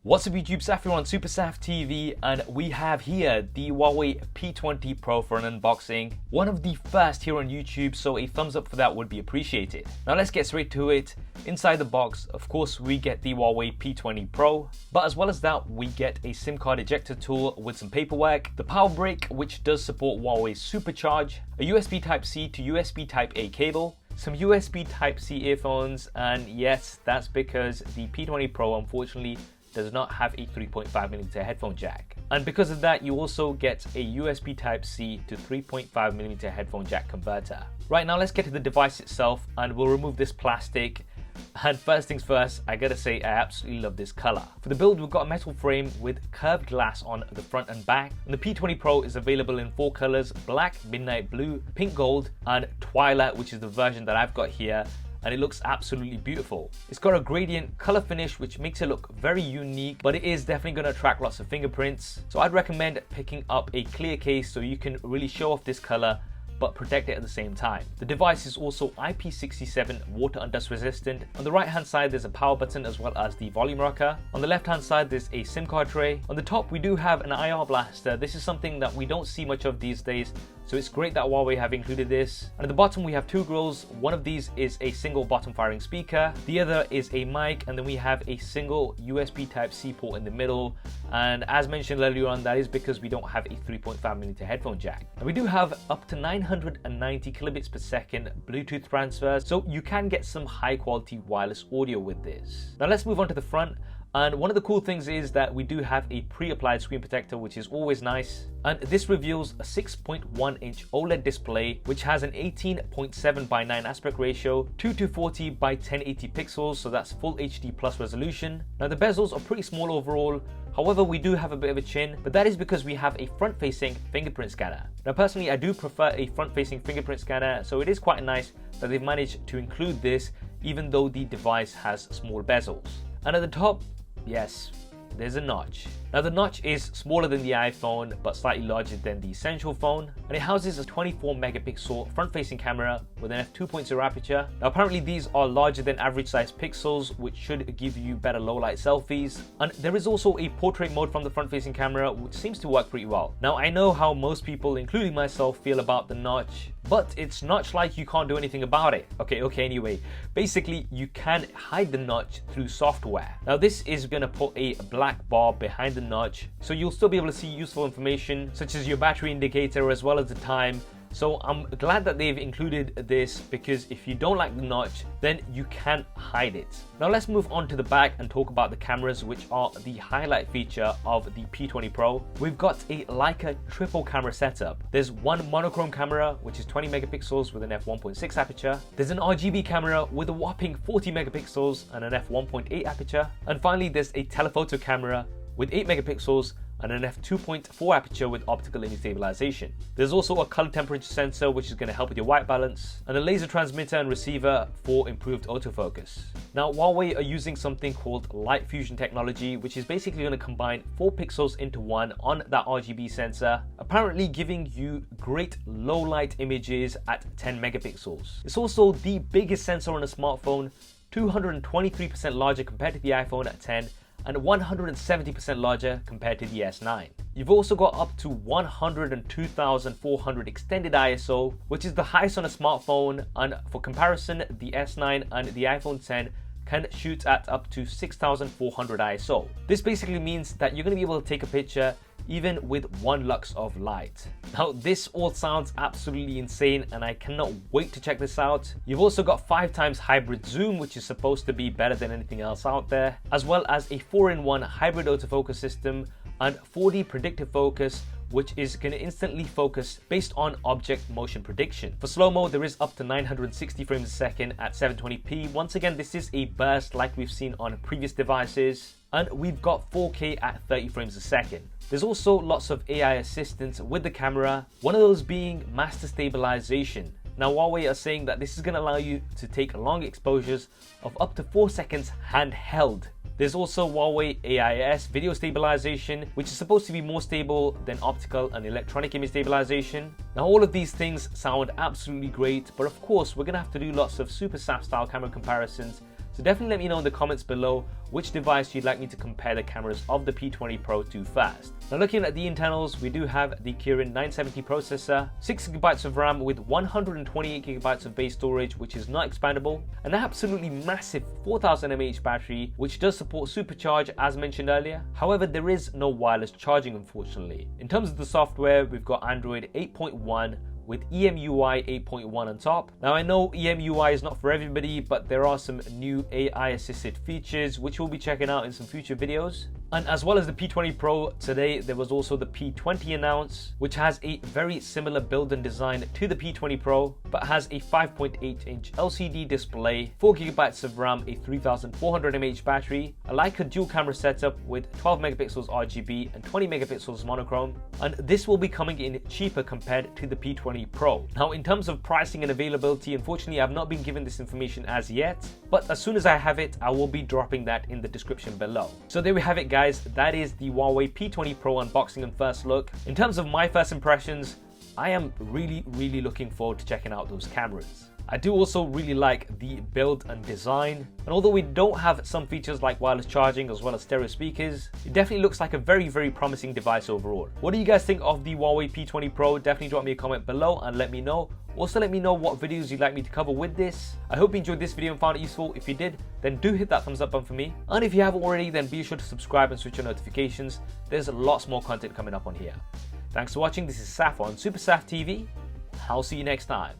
What's up YouTube, Saf here on SuperSaf TV, and we have here the Huawei P20 Pro for an unboxing. One of the first here on YouTube, so a thumbs up for that would be appreciated. Now let's get straight to it. Inside the box, of course, we get the Huawei P20 Pro, but as well as that, we get a SIM card ejector tool with some paperwork, the power brick, which does support Huawei's SuperCharge, a USB Type-C to USB Type-A cable, some USB Type-C earphones, and yes, that's because the P20 Pro unfortunately does not have a 3.5mm headphone jack. And because of that, you also get a USB Type-C to 3.5mm headphone jack converter. Right, now let's get to the device itself, and we'll remove this plastic. And first things first, I gotta say I absolutely love this color. For the build, we've got a metal frame with curved glass on the front and back. And the P20 Pro is available in 4 colors: black, midnight blue, pink gold, and Twilight, which is the version that I've got here. And it looks absolutely beautiful. It's got a gradient color finish which makes it look very unique, but it is definitely going to attract lots of fingerprints. So I'd recommend picking up a clear case so you can really show off this color but protect it at the same time. The device is also IP67 water and dust resistant. On the right hand side there's a power button as well as the volume rocker. On the left hand side there's a SIM card tray. On the top we do have an IR blaster. This is something that we don't see much of these days, so it's great that Huawei have included this. And at the bottom we have 2 grills. One of these is a single bottom firing speaker, the other is a mic, and then we have a single USB Type-C port in the middle. And as mentioned earlier on, that is because we don't have a 3.5mm headphone jack. And we do have up to 990 kilobits per second Bluetooth transfer, so you can get some high quality wireless audio with this. Now let's move on to the front. And one of the cool things is that we do have a pre-applied screen protector, which is always nice. And this reveals a 6.1-inch OLED display, which has an 18.7:9 aspect ratio, 2240 by 1080 pixels, so that's full HD plus resolution. Now the bezels are pretty small overall. However, we do have a bit of a chin, but that is because we have a front-facing fingerprint scanner. Now personally, I do prefer a front-facing fingerprint scanner, so it is quite nice that they've managed to include this, even though the device has small bezels. And at the top, yes, there's a notch. Now the notch is smaller than the iPhone but slightly larger than the Essential phone, and it houses a 24 megapixel front-facing camera with an f2.0 aperture. Now apparently these are larger than average size pixels, which should give you better low light selfies. And there is also a portrait mode from the front-facing camera, which seems to work pretty well. Now I know how most people, including myself, feel about the notch, but it's notch like you can't do anything about it. Okay, anyway, basically you can hide the notch through software. Now this is gonna put a black bar behind the notch, so you'll still be able to see useful information such as your battery indicator as well as the time. So I'm glad that they've included this, because if you don't like the notch, then you can hide it. Now let's move on to the back and talk about the cameras, which are the highlight feature of the P20 Pro. We've got a Leica Triple Camera setup. There's one monochrome camera, which is 20 megapixels with an f1.6 aperture. There's an RGB camera with a whopping 40 megapixels and an f1.8 aperture. And finally, there's a telephoto camera with 8 megapixels and an f2.4 aperture with optical image stabilization. There's also a color temperature sensor, which is going to help with your white balance, and a laser transmitter and receiver for improved autofocus. Now Huawei are using something called light fusion technology, which is basically going to combine 4 pixels into one on that RGB sensor, apparently giving you great low light images at 10 megapixels. It's also the biggest sensor on a smartphone, 223% larger compared to the iPhone at 10, and 170% larger compared to the S9. You've also got up to 102,400 extended ISO, which is the highest on a smartphone, and for comparison, the S9 and the iPhone 10 can shoot at up to 6,400 ISO. This basically means that you're going to be able to take a picture even with 1 lux of light. Now this all sounds absolutely insane, and I cannot wait to check this out. You've also got 5x hybrid zoom, which is supposed to be better than anything else out there, as well as a 4-in-1 hybrid autofocus system and 4D predictive focus, which is going to instantly focus based on object motion prediction. For slow-mo, there is up to 960 frames a second at 720p. Once again, this is a burst like we've seen on previous devices. And we've got 4K at 30 frames a second. There's also lots of AI assistance with the camera, one of those being master stabilization. Now Huawei are saying that this is going to allow you to take long exposures of up to 4 seconds handheld. There's also Huawei AIS video stabilization, which is supposed to be more stable than optical and electronic image stabilization. Now all of these things sound absolutely great, but of course we're going to have to do lots of SuperSaf style camera comparisons So definitely let me know in the comments below which device you'd like me to compare the cameras of the P20 Pro to first. Now looking at the internals, we do have the Kirin 970 processor, 6GB of RAM with 128GB of base storage, which is not expandable, an absolutely massive 4000 mAh battery, which does support SuperCharge as mentioned earlier. However, there is no wireless charging unfortunately. In terms of the software, we've got Android 8.1 with EMUI 8.1 on top. Now I know EMUI is not for everybody, but there are some new AI assisted features which we'll be checking out in some future videos. And as well as the P20 Pro, today there was also the P20 announced, which has a very similar build and design to the P20 Pro, but has a 5.8-inch LCD display, 4GB of RAM, a 3400 mAh battery, a Leica dual camera setup with 12 megapixels RGB and 20 megapixels monochrome, and this will be coming in cheaper compared to the P20 Pro. Now in terms of pricing and availability, unfortunately I've not been given this information as yet, but as soon as I have it, I will be dropping that in the description below. So there we have it guys, that is the Huawei P20 Pro unboxing and first look. In terms of my first impressions, I am really looking forward to checking out those cameras. I do also really like the build and design, and although we don't have some features like wireless charging as well as stereo speakers, it definitely looks like a very promising device overall. What do you guys think of the Huawei P20 Pro? Definitely drop me a comment below and let me know. Also let me know what videos you'd like me to cover with this. I hope you enjoyed this video and found it useful. If you did, then do hit that thumbs up button for me. And if you haven't already, then be sure to subscribe and switch on notifications. There's lots more content coming up on here. Thanks for watching. This is Saf on SuperSaf TV. I'll see you next time.